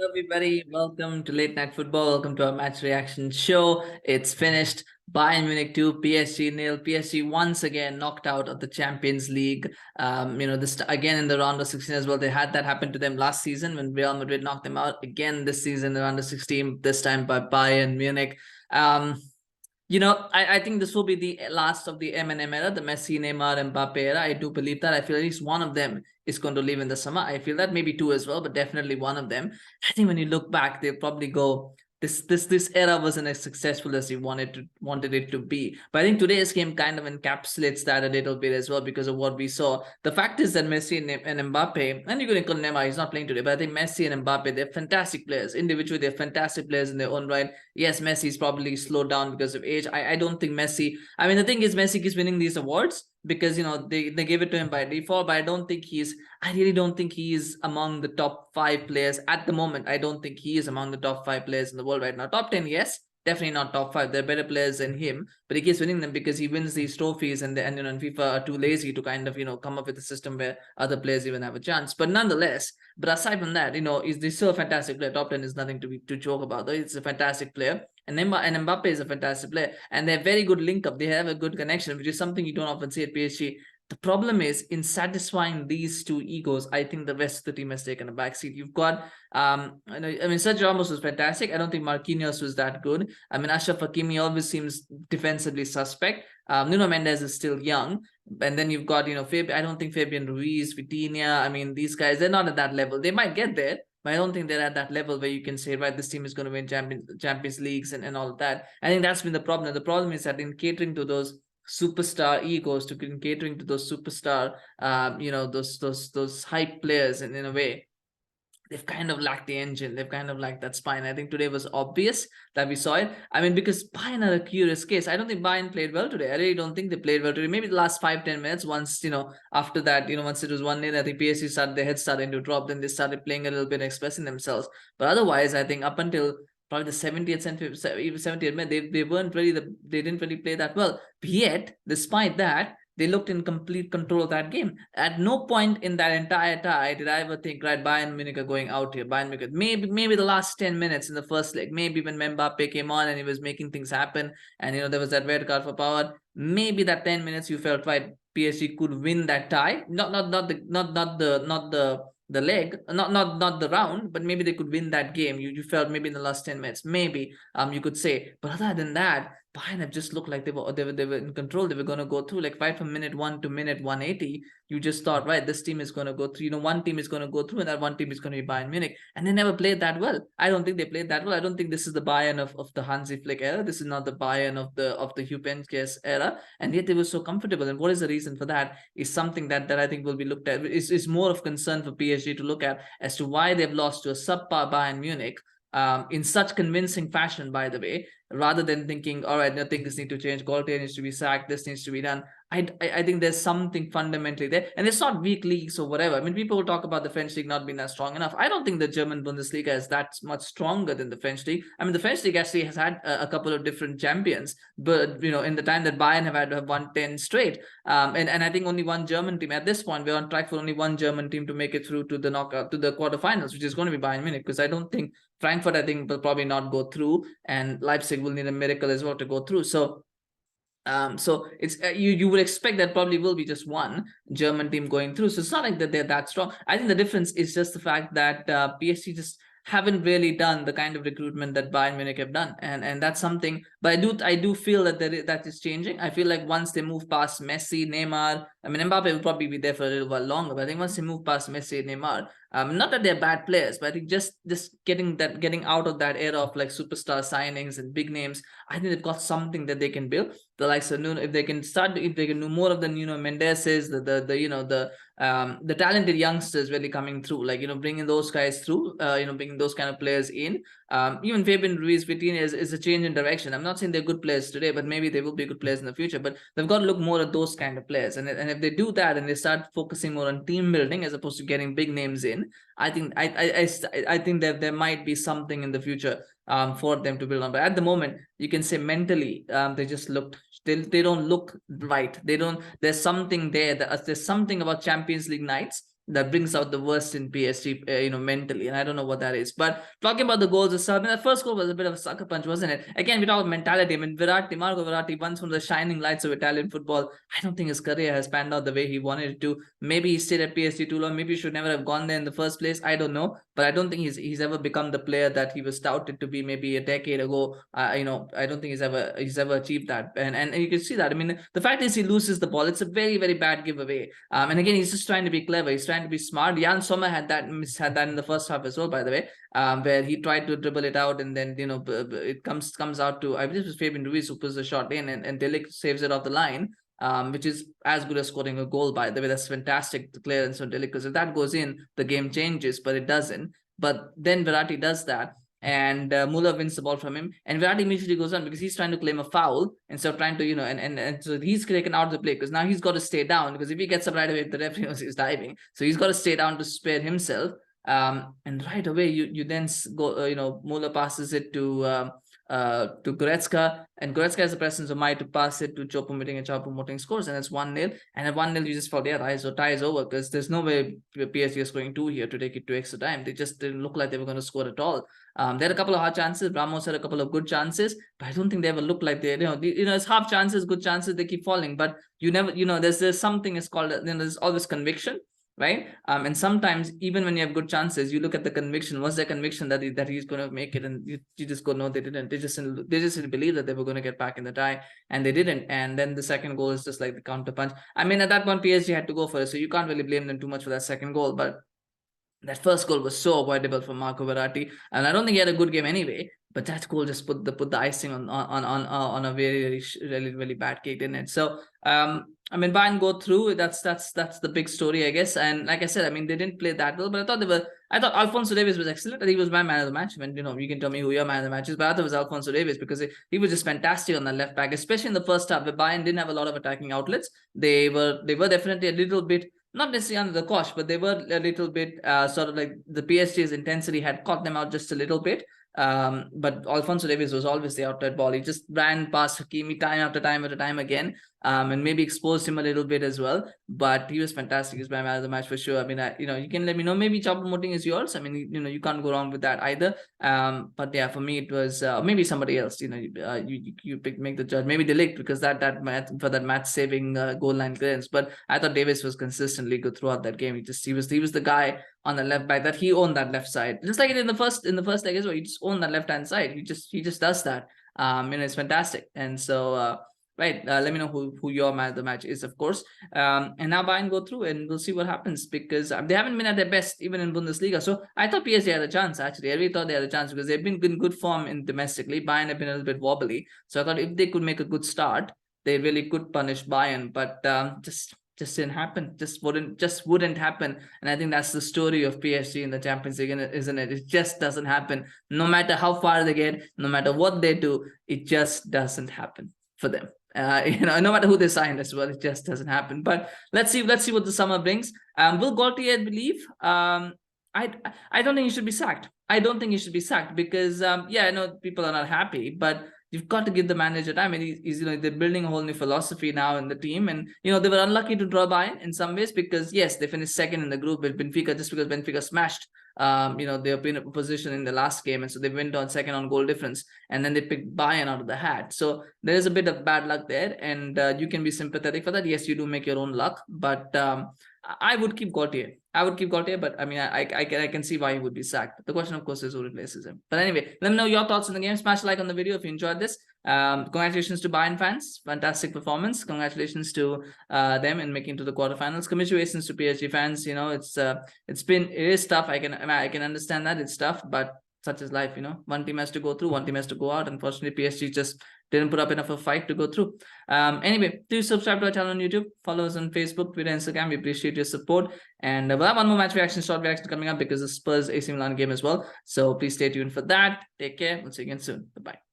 Hello, everybody. Welcome to Late Night Football. Welcome to our match reaction show. It's finished. Bayern Munich 2, PSG nil. PSG once again knocked out of the Champions League. This again in the round of 16 as well. They had that happen to them last season when Real Madrid knocked them out. Again this season, the round of 16, this time by Bayern Munich. I think this will be the last of the M&M era, the Messi, Neymar, Mbappe era. I do believe that. I feel at least one of them is going to leave in the summer. I feel that maybe two as well, but definitely one of them. I think when you look back, they'll probably go, this era wasn't as successful as you wanted it to be. But I think today's game kind of encapsulates that a little bit as well because of what we saw. The fact is that Messi and Mbappe, and you could include Neymar, he's not playing today, but I think Messi and Mbappe, they're fantastic players. Individually, they're fantastic players in their own right. Yes, Messi's probably slowed down because of age. I don't think Messi. I mean, the thing is, Messi keeps winning these awards because they gave it to him by default, but I really don't think he is among the top 5 players at the moment. I don't think he is among the top 5 players in the world right now. Top 10, yes, definitely not top 5. There are better players than him, but he keeps winning them because he wins these trophies, and FIFA are too lazy to kind of come up with a system where other players even have a chance. But nonetheless, but aside from that, he's still a fantastic player. Top 10 is nothing to joke about, though. It's a fantastic player. And Neymar and Mbappe is a fantastic player, and they're very good link up. They have a good connection, which is something you don't often see at PSG. The problem is in satisfying these two egos. I think the rest of the team has taken a backseat. You've got, Sergio Ramos was fantastic. I don't think Marquinhos was that good. I mean, Achraf Hakimi always seems defensively suspect. Nuno Mendes is still young, and then you've got I don't think Fabian Ruiz, Vitinha. I mean, these guys, they're not at that level. They might get there, but I don't think they're at that level where you can say, right, this team is going to win Champions Leagues and all of that. I think that's been the problem. The problem is that in catering to those superstar egos, catering to those superstar, those hype players, and in a way, they've kind of lacked the engine. They've kind of lacked that spine. I think today was obvious that we saw it. I mean, because Bayern are a curious case. I don't think Bayern played well today. I really don't think they played well today. Maybe the last 5-10 minutes, once, after that, once it was 1-0, I think PSG started, their head starting to drop. Then they started playing a little bit, expressing themselves. But otherwise, I think up until probably the 70th and 70th minute, they weren't really they didn't really play that well. But yet, despite that, they looked in complete control of that game. At no point in that entire tie did I ever think, right, Bayern Munich are going out here. Bayern Munich, maybe the last 10 minutes in the first leg, maybe when Mbappe came on and he was making things happen, and there was that red card for power. Maybe that 10 minutes you felt, right, PSG could win that tie. Not the leg, not the round, but maybe they could win that game. You felt maybe in the last 10 minutes, maybe you could say. But other than that, Bayern have just looked like they were in control. They were going to go through, like, right from minute 1 to minute 180. You just thought, right, this team is going to go through. One team is going to go through, and that one team is going to be Bayern Munich. And they never played that well. I don't think they played that well. I don't think this is the Bayern of the Hansi Flick era. This is not the Bayern of the Jupp Heynckes era. And yet they were so comfortable. And what is the reason for that is something that I think will be looked at. Is more of concern for PSG to look at as to why they've lost to a subpar Bayern Munich. In such convincing fashion, by the way, rather than thinking, all right, nothing this needs to change, Galtier needs to be sacked, this needs to be done. I think there's something fundamentally there, and it's not weak leagues or whatever. I mean, people will talk about the French league not being that strong enough. I don't think the German Bundesliga is that much stronger than the French league. I mean, the French league actually has had a couple of different champions, but in the time that Bayern have won 10 straight, and I think only one German team at this point. We're on track for only one German team to make it through to the knockout, to the quarterfinals, which is going to be Bayern Munich, because I don't think Frankfurt, I think, will probably not go through, and Leipzig will need a miracle as well to go through. So it's you would expect that probably will be just one German team going through. So it's not like that they're that strong. I think the difference is just the fact that PSG just haven't really done the kind of recruitment that Bayern Munich have done, and that's something. But I do feel that that is changing. I feel like once they move past Messi, Neymar, I mean, Mbappe will probably be there for a little while longer, but I think once they move past Messi, Neymar, not that they're bad players, but I think just getting out of that era of like superstar signings and big names, I think they've got something that they can build. The likes of Nuno, if they can do more of the Mendeses, the talented youngsters really coming through, like bringing those guys through, bringing those kind of players in. Even Fabian Ruiz, Vitinha is a change in direction. I'm not saying they're good players today, but maybe they will be good players in the future. But they've got to look more at those kind of players, and if they do that and they start focusing more on team building as opposed to getting big names in, I think I think that there might be something in the future for them to build on. But at the moment, you can say mentally, they just looked. They don't look right. There's something there. There's something about Champions League nights that brings out the worst in PSG, mentally, and I don't know what that is. But talking about the goals itself, I mean, the first goal was a bit of a sucker punch, wasn't it? Again, we talk about mentality. I mean, Marco Verratti, once one of the shining lights of Italian football. I don't think his career has panned out the way he wanted it to. Maybe he stayed at PSG too long. Maybe he should never have gone there in the first place. I don't know, but I don't think he's ever become the player that he was touted to be maybe a decade ago. I don't think he's ever achieved that. And you can see that. I mean, the fact is he loses the ball. It's a very, very bad giveaway. And again, he's just trying to be clever. He's trying to be smart. Sommer had that in the first half as well, by the way, where he tried to dribble it out, and then it comes out to, I believe it was Fabian Ruiz who puts the shot in, and de Ligt saves it off the line, which is as good as scoring a goal, by the way. That's fantastic clearance on de Ligt, because if that goes in, the game changes, but it doesn't. But then Verratti does that, and Muller wins the ball from him, and Verratti immediately goes on because he's trying to claim a foul instead of trying to, and so he's taken out of the play, because now he's got to stay down, because if he gets up right away, the referee knows he's diving, so he's got to stay down to spare himself. And right away you then go, Muller passes it to Goretzka, and Goretzka has the presence of mind to pass it to Choupo-Moting, and Choupo-Moting scores, and it's 1-0. And at 1-0, you just thought, yeah, tie is over, because there's no way PSG is scoring 2 here to take it to extra time. They just didn't look like they were going to score at all. They had a couple of hard chances. Ramos had a couple of good chances, but I don't think they ever looked like they, it's half chances, good chances, they keep falling. But you never, there's something is called, there's always conviction, right? And sometimes even when you have good chances, you look at the conviction. What's their conviction that he's going to make it? And you just go, no, they didn't. They just didn't believe that they were going to get back in the tie, and they didn't. And then the second goal is just like the counter punch. I mean, at that point, PSG had to go for it, so you can't really blame them too much for that second goal. But that first goal was so avoidable for Marco Verratti, and I don't think he had a good game anyway. But that goal just put the icing on a very, really, really bad cake in it. So I mean, Bayern go through. That's the big story, I guess. And like I said, I mean, they didn't play that well, but I thought Alphonso Davies was excellent. I think he was my man of the match. When you can tell me who your man of the match is, but I thought it was Alphonso Davies, because he was just fantastic on the left back, especially in the first half, where Bayern didn't have a lot of attacking outlets. They were definitely a little bit, not necessarily under the cosh, but they were a little bit sort of like the PSG's intensity had caught them out just a little bit. But Alphonso Davies was always the outlet ball. He just ran past Hakimi time after time again, and maybe exposed him a little bit as well. But he was fantastic. He's my man of the match for sure. I mean, you can let me know. Maybe Choupo-Moting is yours. I mean, you can't go wrong with that either. But yeah, for me it was maybe somebody else. You make the judge. Maybe de Ligt, because that match saving goal line clearance. But I thought Davies was consistently good throughout that game. He was the guy on the left back that he owned that left side, just like it in the first leg as well. He just owned that left hand side. He just does that. It's fantastic. And so right, let me know who your man of the match is, of course. And now Bayern go through, and we'll see what happens, because they haven't been at their best even in Bundesliga. So I thought PSG had a chance, actually. I really thought they had a chance, because they've been in good form in domestically. Bayern have been a little bit wobbly, so I thought if they could make a good start, they really could punish Bayern. But just didn't happen. Just wouldn't happen. And I think that's the story of PSG in the Champions League, isn't it? It just doesn't happen. No matter how far they get, no matter what they do, it just doesn't happen for them. No matter who they sign as well, it just doesn't happen. But let's see what the summer brings. Will Galtier believe? I don't think he should be sacked. I don't think he should be sacked, because I know people are not happy, but you've got to give the manager time. And he's they're building a whole new philosophy now in the team. And they were unlucky to draw Bayern in some ways, because yes, they finished second in the group with Benfica, just because Benfica smashed their opposition in the last game, and so they went on second on goal difference, and then they picked Bayern out of the hat. So there is a bit of bad luck there, and you can be sympathetic for that. Yes, you do make your own luck, but I would keep Galtier. But I mean, I can see why he would be sacked. The question, of course, is who replaces him. But anyway, let me know your thoughts on the game. Smash a like on the video if you enjoyed this. Congratulations to Bayern fans. Fantastic performance. Congratulations to them in making to the quarterfinals. Commiserations to PSG fans. It is tough. I can understand that it's tough, but such is life. One team has to go through, one team has to go out. Unfortunately, PSG just didn't put up enough of a fight to go through. Anyway, please subscribe to our channel on YouTube, follow us on Facebook, Twitter, Instagram. We appreciate your support, and we'll have one more match reaction, short reaction coming up, because the Spurs AC Milan game as well. So please stay tuned for that. Take care. We'll see you again soon. Bye-bye.